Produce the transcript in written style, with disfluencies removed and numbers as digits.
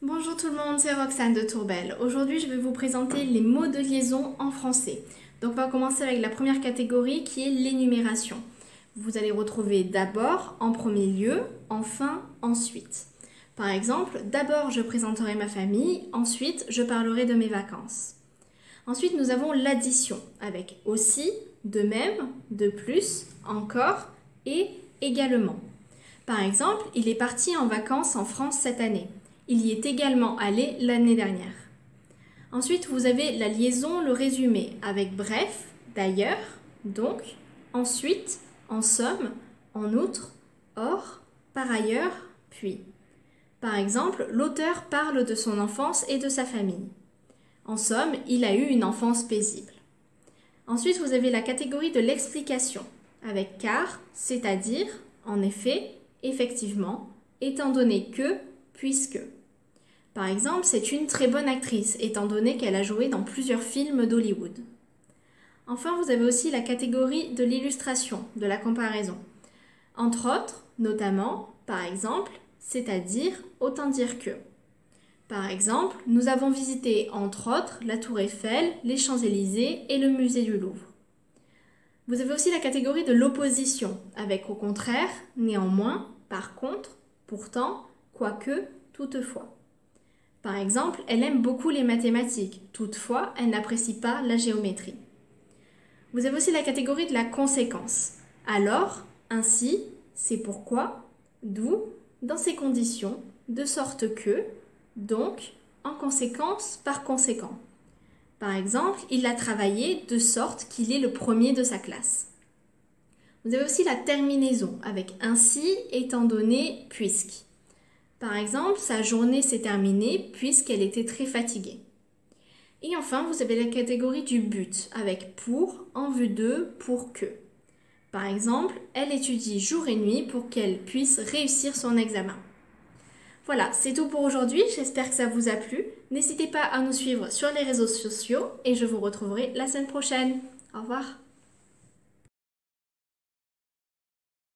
Bonjour tout le monde, c'est Roxane de Tourbelle. Aujourd'hui, je vais vous présenter les mots de liaison en français. Donc, on va commencer avec la première catégorie qui est l'énumération. Vous allez retrouver d'abord, en premier lieu, enfin, ensuite. Par exemple, d'abord je présenterai ma famille, ensuite je parlerai de mes vacances. Ensuite, nous avons l'addition avec aussi, de même, de plus, encore et également. Par exemple, il est parti en vacances en France cette année. Il y est également allé l'année dernière. Ensuite, vous avez la liaison, le résumé avec bref, d'ailleurs, donc, ensuite, en somme, en outre, or, par ailleurs, puis. Par exemple, l'auteur parle de son enfance et de sa famille. En somme, il a eu une enfance paisible. Ensuite, vous avez la catégorie de l'explication avec car, c'est-à-dire, en effet, effectivement, étant donné que, puisque. Par exemple, c'est une très bonne actrice, étant donné qu'elle a joué dans plusieurs films d'Hollywood. Enfin, vous avez aussi la catégorie de l'illustration, de la comparaison. Entre autres, notamment, par exemple, c'est-à-dire, autant dire que. Par exemple, nous avons visité, entre autres, la Tour Eiffel, les Champs-Élysées et le musée du Louvre. Vous avez aussi la catégorie de l'opposition, avec au contraire, néanmoins, par contre, pourtant, quoique, toutefois. Par exemple, elle aime beaucoup les mathématiques, toutefois, elle n'apprécie pas la géométrie. Vous avez aussi la catégorie de la conséquence. Alors, ainsi, c'est pourquoi, d'où, dans ces conditions, de sorte que, donc, en conséquence, par conséquent. Par exemple, il a travaillé de sorte qu'il est le premier de sa classe. Vous avez aussi la terminaison avec ainsi, étant donné, puisque. Par exemple, sa journée s'est terminée puisqu'elle était très fatiguée. Et enfin, vous avez la catégorie du but avec pour, en vue de, pour que. Par exemple, elle étudie jour et nuit pour qu'elle puisse réussir son examen. Voilà, c'est tout pour aujourd'hui, j'espère que ça vous a plu. N'hésitez pas à nous suivre sur les réseaux sociaux et je vous retrouverai la semaine prochaine. Au revoir.